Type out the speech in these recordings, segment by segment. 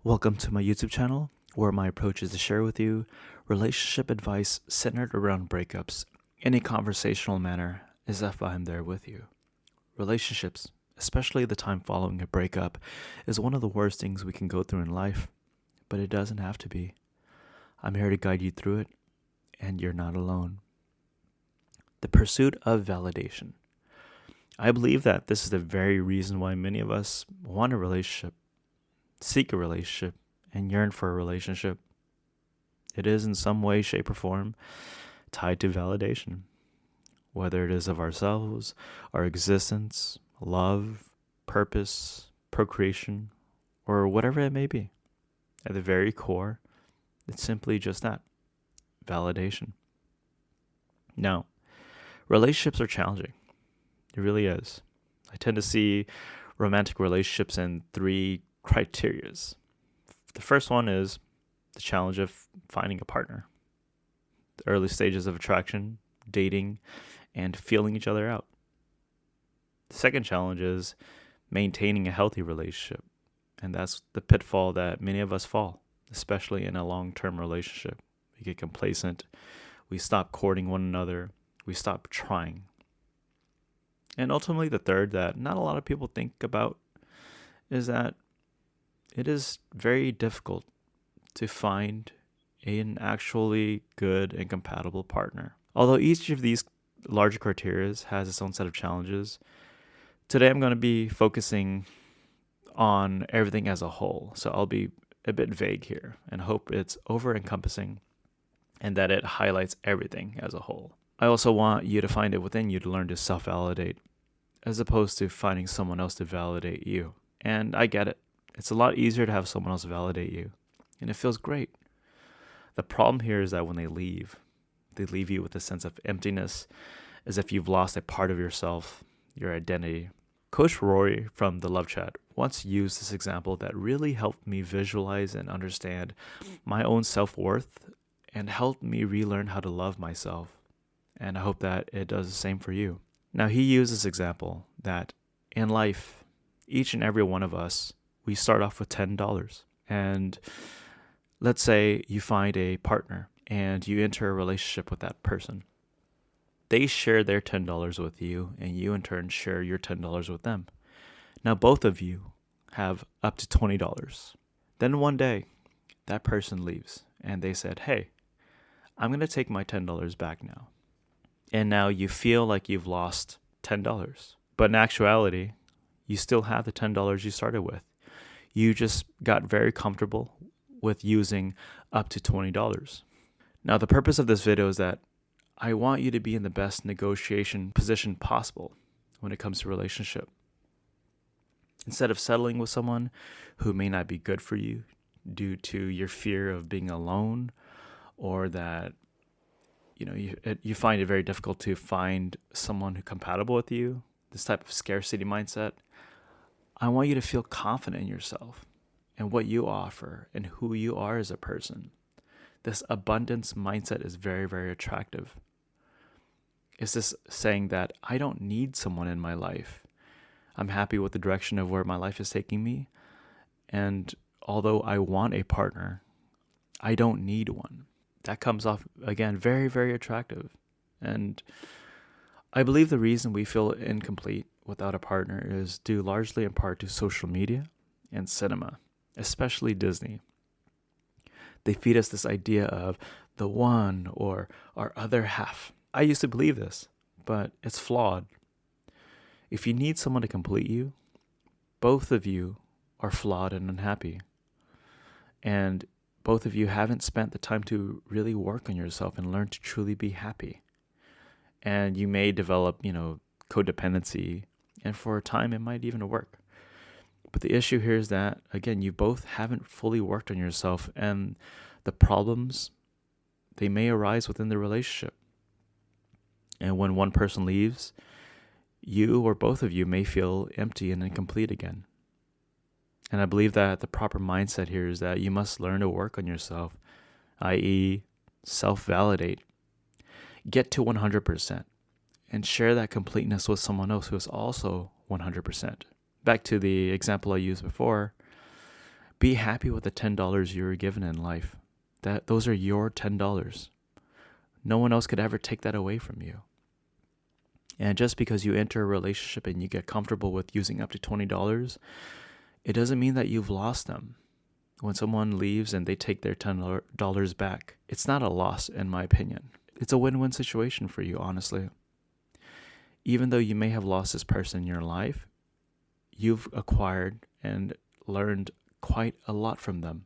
Welcome to my YouTube channel, where my approach is to share with you relationship advice centered around breakups in a conversational manner as if I'm there with you. Relationships, especially the time following a breakup, is one of the worst things we can go through in life, but it doesn't have to be. I'm here to guide you through it, and you're not alone. The pursuit of validation. I believe that this is the very reason why many of us want a relationship, seek a relationship, and yearn for a relationship. It is in some way, shape, or form tied to validation, whether it is of ourselves, our existence, love, purpose, procreation, or whatever it may be. At the very core, it's simply just that, validation. Now, relationships are challenging. It really is. I tend to see romantic relationships in three criterias. The first one is the challenge of finding a partner. The early stages of attraction, dating, and feeling each other out. The second challenge is maintaining a healthy relationship. And that's the pitfall that many of us fall, especially in a long-term relationship. We get complacent. We stop courting one another. We stop trying. And ultimately, the third that not a lot of people think about is that it is very difficult to find an actually good and compatible partner. Although each of these larger criteria has its own set of challenges, today I'm going to be focusing on everything as a whole. So I'll be a bit vague here and hope it's over-encompassing and that it highlights everything as a whole. I also want you to find it within you to learn to self-validate as opposed to finding someone else to validate you. And I get it. It's a lot easier to have someone else validate you, and it feels great. The problem here is that when they leave you with a sense of emptiness, as if you've lost a part of yourself, your identity. Coach Rory from the Love Chat once used this example that really helped me visualize and understand my own self-worth and helped me relearn how to love myself. And I hope that it does the same for you. Now, he used this example that in life, each and every one of us, we start off with $10. And let's say you find a partner and you enter a relationship with that person. They share their $10 with you, and you in turn share your $10 with them. Now, both of you have up to $20. Then one day, that person leaves, and they said, hey, I'm going to take my $10 back now. And now you feel like you've lost $10. But in actuality, you still have the $10 you started with. You just got very comfortable with using up to $20. Now, the purpose of this video is that I want you to be in the best negotiation position possible when it comes to relationship. Instead of settling with someone who may not be good for you due to your fear of being alone, or that you find it very difficult to find someone who's compatible with you, this type of scarcity mindset, I want you to feel confident in yourself and what you offer and who you are as a person. This abundance mindset is very, very attractive. It's this saying that I don't need someone in my life. I'm happy with the direction of where my life is taking me. And although I want a partner, I don't need one. That comes off, again, very, very attractive. And I believe the reason we feel incomplete without a partner is due largely in part to social media and cinema, especially Disney. They feed us this idea of the one or our other half. I used to believe this, but it's flawed. If you need someone to complete you, both of you are flawed and unhappy. And both of you haven't spent the time to really work on yourself and learn to truly be happy. And you may develop, codependency, and for a time it might even work. But the issue here is that, again, you both haven't fully worked on yourself, and the problems, they may arise within the relationship. And when one person leaves, you or both of you may feel empty and incomplete again. And I believe that the proper mindset here is that you must learn to work on yourself, i.e., self-validate. Get to 100% and share that completeness with someone else who is also 100%. Back to the example I used before, Be happy with the $10 you were given in life. Those are your $10. No one else could ever take that away from you. And just because you enter a relationship and you get comfortable with using up to $20, it doesn't mean that you've lost them. When someone leaves and they take their $10 back, it's not a loss, in my opinion. It's a win-win situation for you, honestly. Even though you may have lost this person in your life, you've acquired and learned quite a lot from them.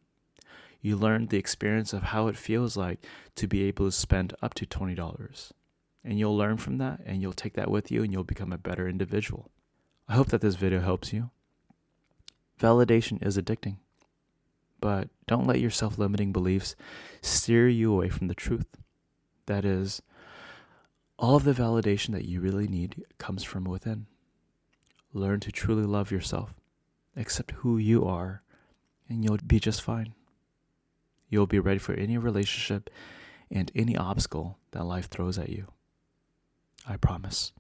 You learned the experience of how it feels like to be able to spend up to $20. And you'll learn from that, and you'll take that with you, and you'll become a better individual. I hope that this video helps you. Validation is addicting, but don't let your self-limiting beliefs steer you away from the truth. That is, all of the validation that you really need comes from within. Learn to truly love yourself, accept who you are, and you'll be just fine. You'll be ready for any relationship and any obstacle that life throws at you. I promise.